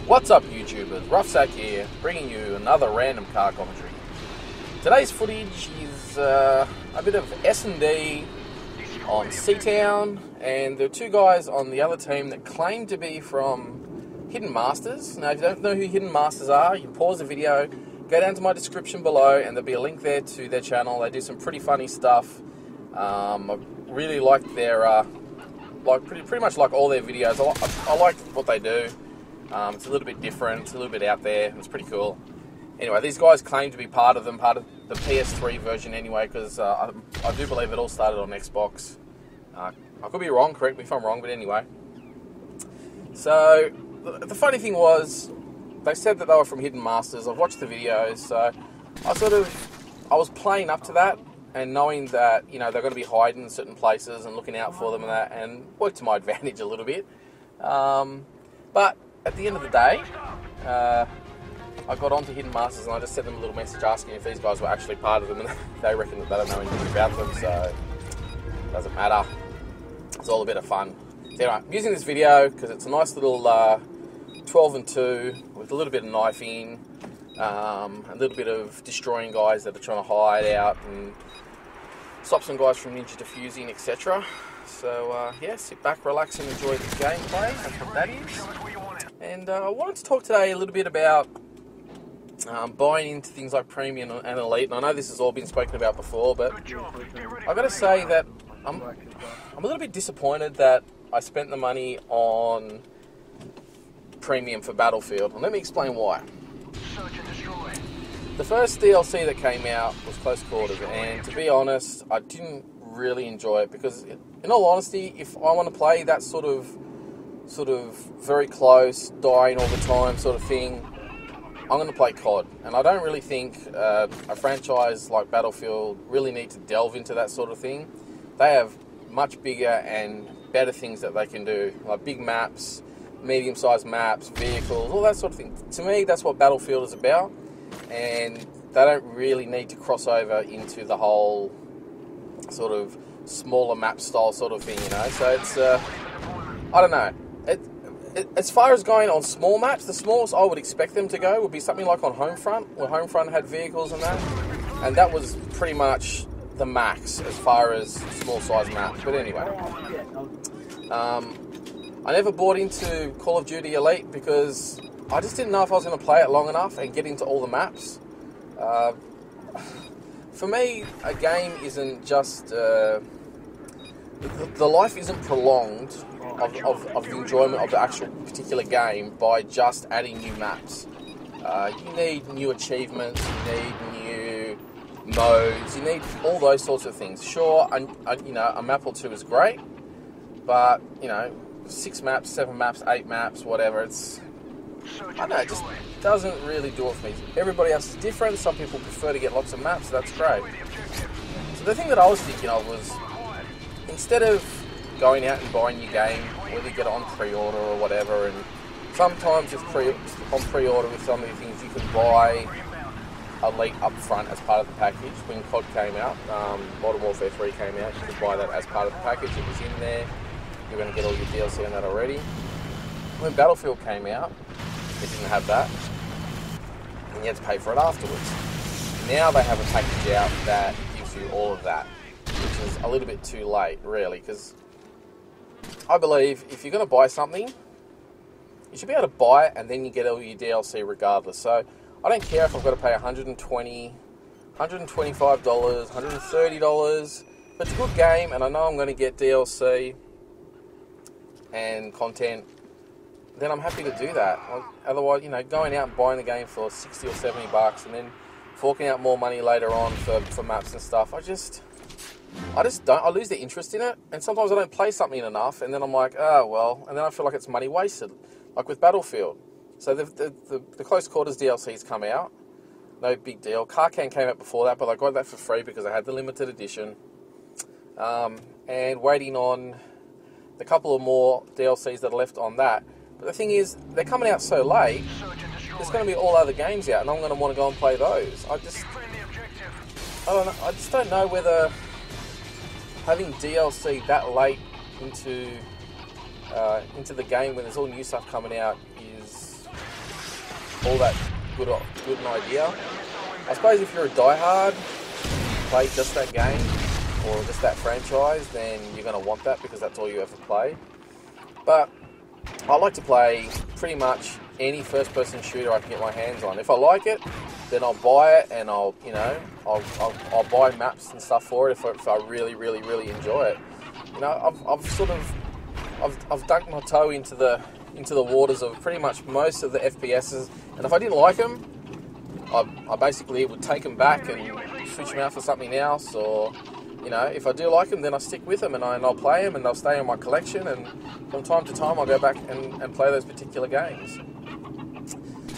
What's up, YouTubers? Ruffsack here, bringing you another random car commentary. Today's footage is a bit of S&D on Seatown, and there are two guys on the other team that claim to be from Hidden Masters. Now, if you don't know who Hidden Masters are, you can pause the video, go down to my description below, and there'll be a link there to their channel. They do some pretty funny stuff. I really like their, pretty much like all their videos. I like what they do. It's a little bit different, it's a little bit out there, it's pretty cool. Anyway, these guys claim to be part of the PS3 version anyway, because I do believe it all started on Xbox. I could be wrong, correct me if I'm wrong, but anyway. So, the funny thing was, they said that they were from Hidden Masters. I've watched the videos, so I was playing up to that, and knowing that, you know, they're going to be hiding in certain places and looking out for them and that, and worked to my advantage a little bit. But at the end of the day, I got onto Hidden Masters and I just sent them a little message asking if these guys were actually part of them, and they reckon that they don't know anything about them, so it doesn't matter. It's all a bit of fun. So anyway, I'm using this video because it's a nice little 12 and 2 with a little bit of knifing, a little bit of destroying guys that are trying to hide out and stop some guys from ninja defusing, etc. So yeah, sit back, relax and enjoy the gameplay. That's what that is. And I wanted to talk today a little bit about buying into things like Premium and Elite. And I know this has all been spoken about before, but I've got to say that I'm a little bit disappointed that I spent the money on Premium for Battlefield. And let me explain why. The first DLC that came out was Close Quarters, and to be honest, I didn't really enjoy it because, in all honesty, if I want to play that sort of very close, dying all the time sort of thing, I'm going to play COD. And I don't really think a franchise like Battlefield really need to delve into that sort of thing. They have much bigger and better things that they can do, like big maps, medium-sized maps, vehicles, all that sort of thing. To me, that's what Battlefield is about, and they don't really need to cross over into the whole sort of smaller map style sort of thing, you know. So it's, I don't know. As far as going on small maps, the smallest I would expect them to go would be something like on Homefront, where Homefront had vehicles and that was pretty much the max as far as small size maps. But anyway, I never bought into Call of Duty Elite because I just didn't know if I was going to play it long enough and get into all the maps. For me, a game isn't just the life isn't prolonged of the enjoyment of the actual particular game by just adding new maps. You need new achievements, you need new modes, you need all those sorts of things. Sure, you know, a map or two is great, but, you know, 6 maps, 7 maps, 8 maps, whatever, it's, I don't know, it just doesn't really do it for me. Everybody else is different. Some people prefer to get lots of maps, so that's great. So the thing that I was thinking of was, instead of going out and buying your game, whether you get it on pre-order or whatever, and sometimes on pre-order with some of the things you can buy Elite up front as part of the package. When COD came out, Modern Warfare 3 came out, you could buy that as part of the package. It was in there. You're going to get all your DLC on that already. When Battlefield came out, it didn't have that, and you had to pay for it afterwards. Now they have a package out that gives you all of that, which is a little bit too late, really, because I believe if you're going to buy something, you should be able to buy it and then you get all your DLC regardless. So I don't care if I've got to pay $120, $125, $130, but it's a good game and I know I'm going to get DLC and content, then I'm happy to do that. Otherwise, you know, going out and buying the game for 60 or 70 bucks and then forking out more money later on for maps and stuff, I just don't. I lose the interest in it, and sometimes I don't play something enough, and then I'm like, oh well, and then I feel like it's money wasted, like with Battlefield. So the Close Quarters DLC's come out, no big deal. Carcan came out before that, but I got that for free because I had the limited edition, and waiting on the couple of more DLCs that are left on that. But the thing is, they're coming out so late, there's going to be all other games out, and I'm going to want to go and play those. I don't know. I just don't know whether having DLC that late into into the game when there's all new stuff coming out is all that good an idea. I suppose if you're a diehard, you play just that game or just that franchise, then you're going to want that because that's all you ever play. But I like to play pretty much any first-person shooter I can get my hands on. If I like it, then I'll buy it, and I'll buy maps and stuff for it if I really enjoy it. You know, I've dunked my toe into the waters of pretty much most of the FPSs, and if I didn't like them, I basically would take them back and switch them out for something else, or, you know, if I do like them, then I stick with them and I'll play them and they'll stay in my collection, and from time to time I'll go back and play those particular games.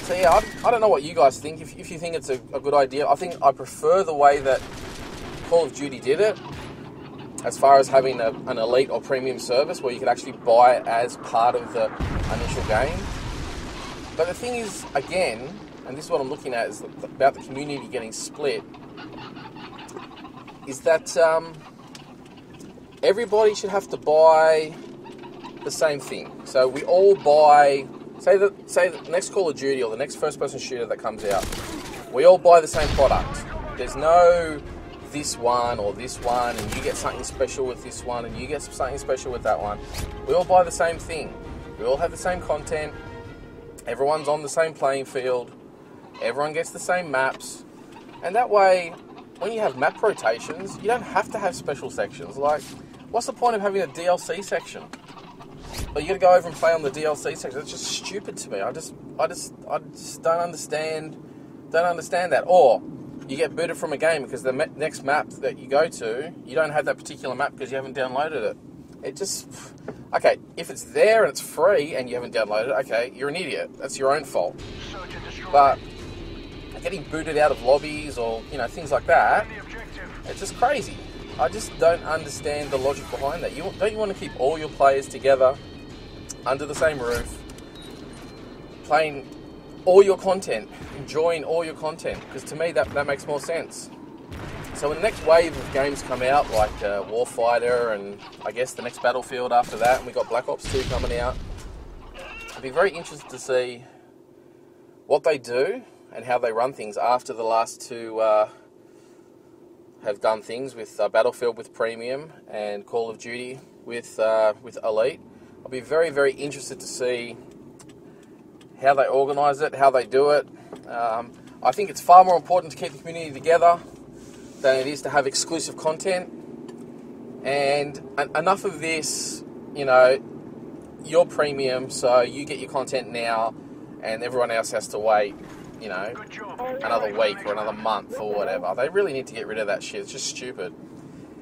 So yeah, I don't know what you guys think. If you think it's a good idea, I prefer the way that Call of Duty did it, as far as having an elite or premium service where you could actually buy it as part of the initial game. But the thing is, again, and this is what I'm looking at, is about the community getting split, is that everybody should have to buy the same thing. So we all buy, say the next Call of Duty or the next first-person shooter that comes out, we all buy the same product. There's no this one or this one, and you get something special with this one, and you get something special with that one. We all buy the same thing. We all have the same content. Everyone's on the same playing field. Everyone gets the same maps. And that way, when you have map rotations, you don't have to have special sections. Like, what's the point of having a DLC section? But you got to go over and play on the DLC section. It's just stupid to me. I just don't understand that. Or you get booted from a game because the next map that you go to, you don't have that particular map because you haven't downloaded it. It just... Okay, if it's there and it's free and you haven't downloaded it, okay, you're an idiot. That's your own fault. But getting booted out of lobbies or, you know, things like that, it's just crazy. I just don't understand the logic behind that. Don't you want to keep all your players together under the same roof, playing all your content, enjoying all your content? Because to me, that makes more sense. So when the next wave of games come out, like Warfighter and I guess the next Battlefield after that, and we got Black Ops 2 coming out, I'd be very interested to see what they do and how they run things after the last two have done things with Battlefield with Premium and Call of Duty with Elite. I'll be very interested to see how they organise it, how they do it. I think it's far more important to keep the community together than it is to have exclusive content. And enough of this, you know, you're premium, so you get your content now, and everyone else has to wait, you know, another week or another month or whatever. They really need to get rid of that shit. It's just stupid.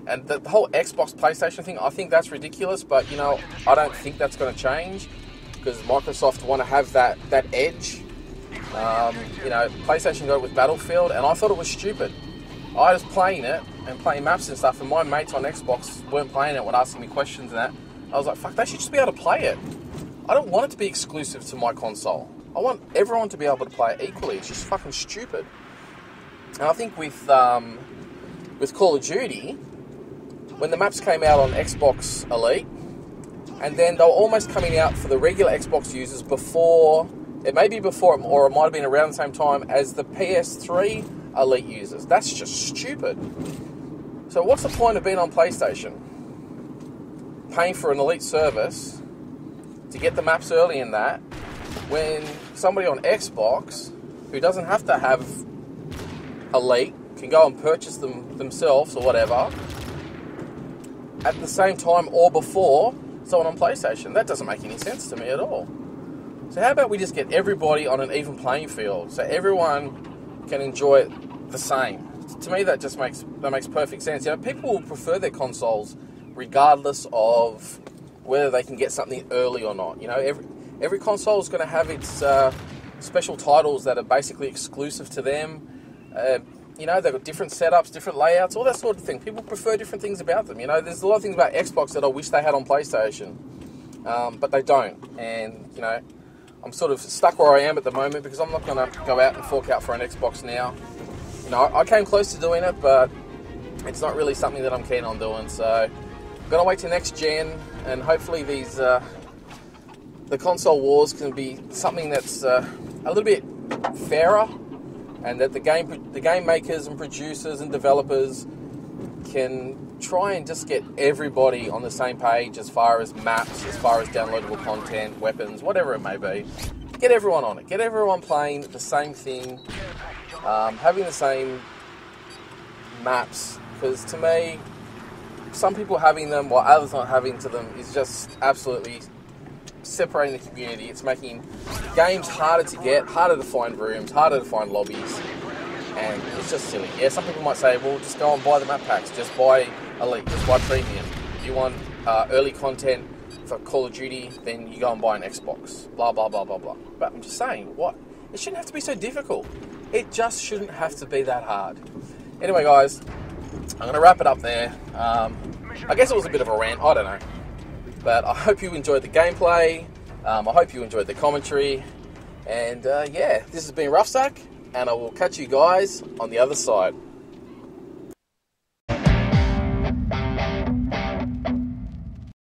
And the whole Xbox, PlayStation thing, I think that's ridiculous, but, you know, I don't think that's going to change because Microsoft want to have that edge. You know, PlayStation got it with Battlefield, and I thought it was stupid. I was playing it and playing maps and stuff, and my mates on Xbox weren't playing it when asking me questions and that. I was like, fuck, they should just be able to play it. I don't want it to be exclusive to my console. I want everyone to be able to play it equally. It's just fucking stupid. And I think with Call of Duty, when the maps came out on Xbox Elite, and then they were almost coming out for the regular Xbox users before, it may be before, or it might have been around the same time as the PS3 Elite users. That's just stupid. So what's the point of being on PlayStation, paying for an Elite service to get the maps early in that, when somebody on Xbox who doesn't have to have Elite can go and purchase them themselves or whatever at the same time or before someone on PlayStation? That doesn't make any sense to me at all. So how about we just get everybody on an even playing field so everyone can enjoy it the same? To me, that makes perfect sense. You know, people will prefer their consoles regardless of whether they can get something early or not. You know, every console is going to have its special titles that are basically exclusive to them. You know, they've got different setups, different layouts, all that sort of thing. People prefer different things about them. You know, there's a lot of things about Xbox that I wish they had on PlayStation, but they don't. And, you know, I'm sort of stuck where I am at the moment because I'm not going to go out and fork out for an Xbox now. You know, I came close to doing it, but it's not really something that I'm keen on doing. So I'm going to wait till next gen, and hopefully these the console wars can be something that's a little bit fairer, and that the game makers and producers and developers can try and just get everybody on the same page as far as maps, as far as downloadable content, weapons, whatever it may be. Get everyone on it. Get everyone playing the same thing, having the same maps. Because to me, some people having them while others not having them is just absolutely separating the community. It's making games harder to get, harder to find rooms, harder to find lobbies, and it's just silly. Yeah, some people might say, well, just go and buy the map packs, just buy Elite, just buy Premium. If you want early content for Call of Duty, then you go and buy an Xbox, blah, blah, blah, blah, blah. But I'm just saying, what? It shouldn't have to be so difficult. It just shouldn't have to be that hard. Anyway, guys, I'm going to wrap it up there. I guess it was a bit of a rant, I don't know. But I hope you enjoyed the gameplay. I hope you enjoyed the commentary. And yeah, this has been Roughsack, and I will catch you guys on the other side.